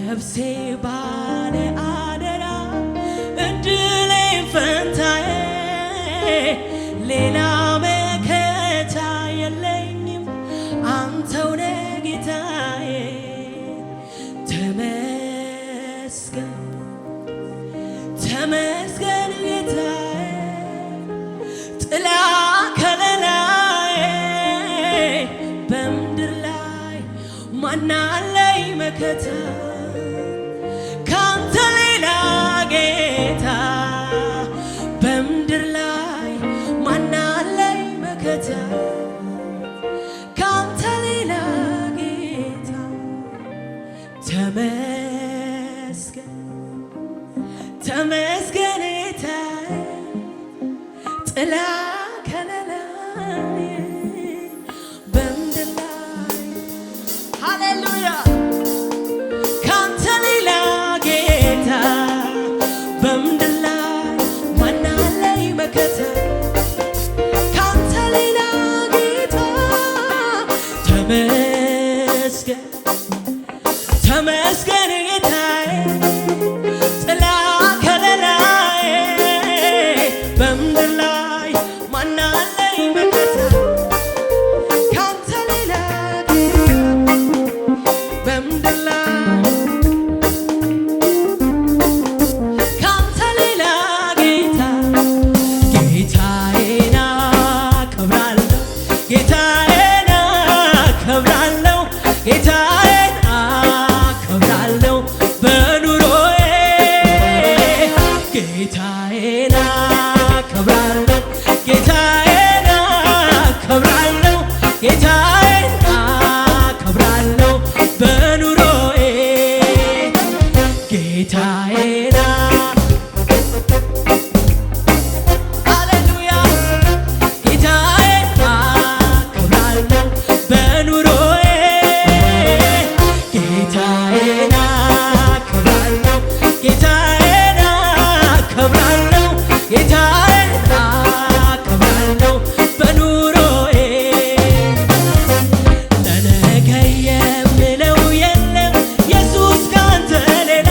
ነፍሴ ባለ አደራ እድሌ ፈንታዬ ሌላ መከታ የለኝም አንተው ነህ ጌታዬ ተመስገን ተመስገን ጌታዬ ጥላ ከለላዬ በምድር ላይ ማን አለኝ መከታ ካንተ ሌላ ጌታ በምድር ላይ ማን አለኝ መከታ ካንተ ሌላ ጌታ ተመስገን ተመስገን ጌታዬ ጥላ ከለላዬ በምድር ላይ ሃሌሉያ ካንተ ሌላ ጌታ በምድር ላይ ማን አለኝ መከታ ካንተ ሌላ ጌታ ተመስገን ተመስገን ጌታዬ ጥላ ከለላዬ በምድር ላይ ማን አለኝ መከታ ካንተ ሌላ ጌታ በምድር ላይ ካንተ ሌላ ጌታ ጌታዬን አከብራለሁ ጌታዬን አከብራለሁ ጌታዬን አከብራለሁ በኑሮዬ ጌታዬን አከብራለሁ ጌታዬን አከብራለሁ ጌታዬን አከብራለሁ በኑሮዬ ጌታዬን ሃሌሉያ ጌታዬን አከብራለሁ በኑሮዬ ጌታዬን አከብራለሁ ጌታዬን አከብራለሁ ጌታዬን አከብራለሁ በኑሮዬ ለነገ የምለው የለም ኢየሱስ ካንተ ሌላ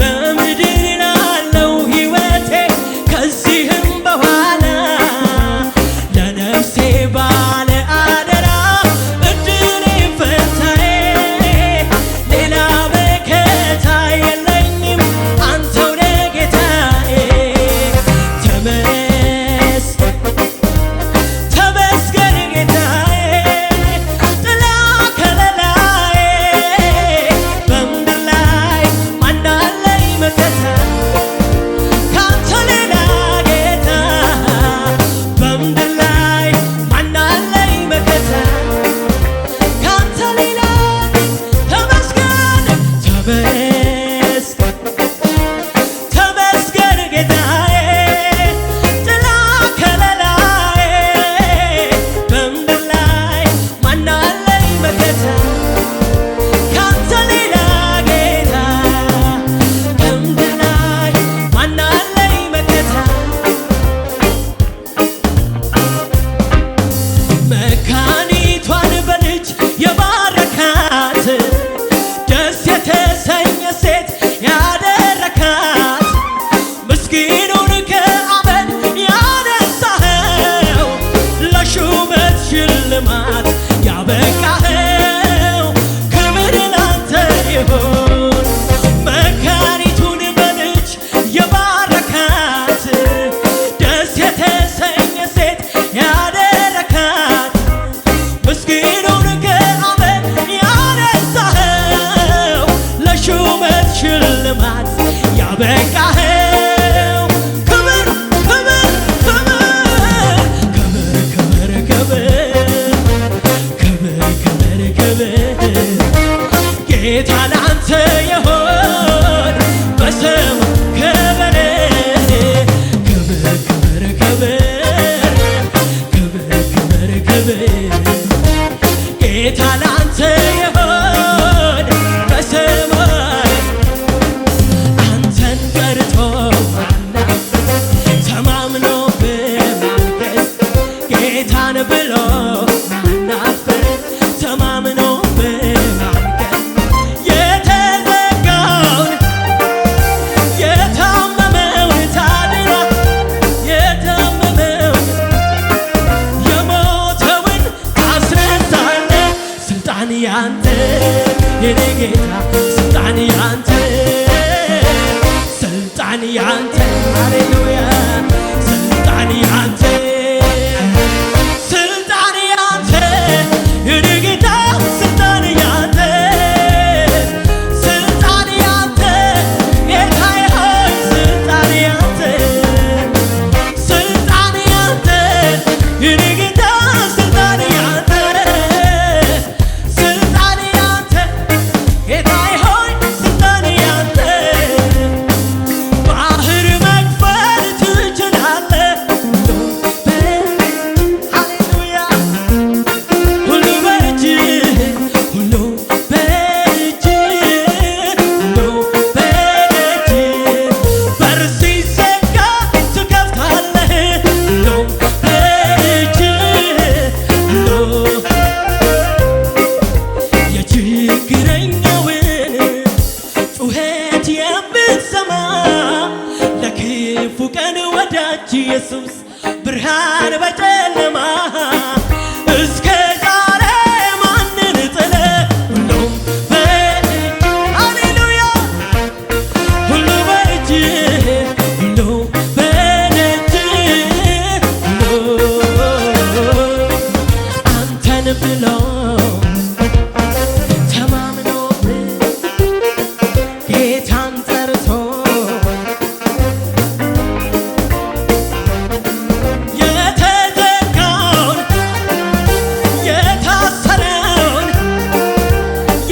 በምድር ላለው ሕይወቴ ከዚህም በኋላ ለነፍሴ ባለ አደራ እድሌ ፈንታዬ ሌላ መከታ የለኝም አንተው ነህ ጌታዬ ተመስገን ተመስገን ጌታዬ ጥላ ከለላዬ በምድር ላይ ማን አለኝ መከታ ካንተ ሌላ ጌታ በምድር ላይ ማን አለኝ መከታ ካንተ ሌላ ተመስገን ተመስገን ተመስገን ጌታዬ ጥላ ከለላዬ በምድር ላይ ማን አለኝ መከታ ካንተ ሌላ ጌታ በምድር ላይ ማን አለኝ መከታ መካኒቷን በልጅ የባረካት ደስ የተሰኘ ሴት ያደረካት ምስኪኑን ከአመድ ያነሳኸው ለሹመት ሽልማት ያበቃኸው ክብር ላንተ ይሁን መካኒቱን በልጅ የባረካት ደስ የተሰኘ ሴት ያደረካት ምስኪኑን ከአመድ ያነሳኸው ለሹመት ሽልማት ያበቃኸው ክብር ክብር ክብር ክብር ክብር ክብር ክብር ክብር ጌታ ላንተ ይሁን በስም ክብር ክብር ክብር ክብር ክብር ክብር ጌታ ላንተ ይሁን በሰማይ አንተን ቀርቶ ተማምኖብህ ማልቀስ ጌታን ብሎ ማናፈር ተማምኖብህ ማልቀስ የኔ ጌታ ስልጣን ያንተ ስልጣን ያንተ ሃሌሉያ ስልጣን ያንተ ስልጣን ያንተ የኔ ጌታ ስልጣን ያንተ ስልጣን ያንተ ጌታዬ ሆይ ስልጣን ያንተ ስልጣን ያንተ የኔ ጌታ ስልጣን ያንተ ስልጣን ያንተ ጌታዬ ሆይ ስልጣን ያንተ ባህር መክፈል ትችላለህ ሃሌሉያ ሁሉ በእጅህ ሁሉ በእጅህ ሁሉ በእጅህ በር ሲዘጋ ትከፍታለህ ሁሉ በእጅህ ሁሉ የችግረኛውን ጩኸት የምትሰማ ለክፉ ቀን ወዳጅ ኢየሱስ ብርሃን በጨለማ እስከ ዛሬ ማንን ጥለህ ሁሉም በእጅ ሃሌሉያ ሁሉ በእጅህ ሁሉ በእጅህ ሁሉ አንተን ብሎ ተማምኖብህ ጌታን ጠርቶ የተዘጋውን የታሰረውን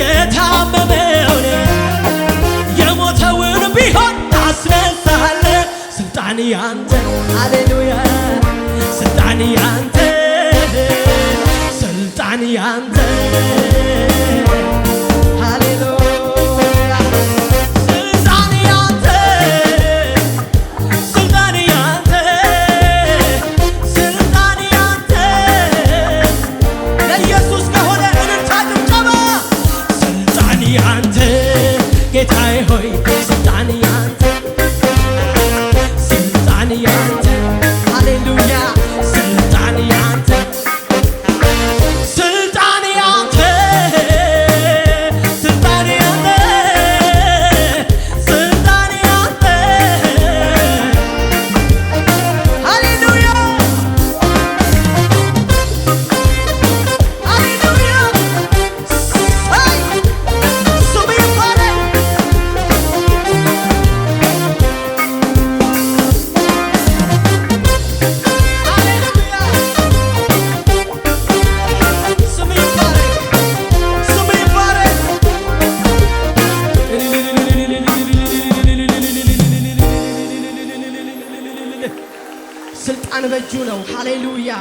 የታመመውን የሞተውን ቢሆን ታስነሳለህ ስልጣን ያንተ ሃሌሉያ ስልጣን ያንተ ስልጣን ያንተ ሃሌሉያ ስልጣን ያንተ ስልጣን ያንተ ስልጣን ያንተ ለኢየሱስ ከሆነ እልልታ ጭብጨባ ስልጣን ያንተ ጌታዬ ሆይ ስልጣን ያንተ ስልጣን ያንተ ሃሌሉያ ስልጣን ያንተ ስልጣን ያንተ ስልጣን ያንተ ስልጣን ያንተ ሃሌሉያ ሃሌሉያ አይ ስሙ ይባረክ ሃሌሉያ ስሙ ይባረክ ስሙ ይባረክ ስልጣን በእጁ ነው ሃሌሉያ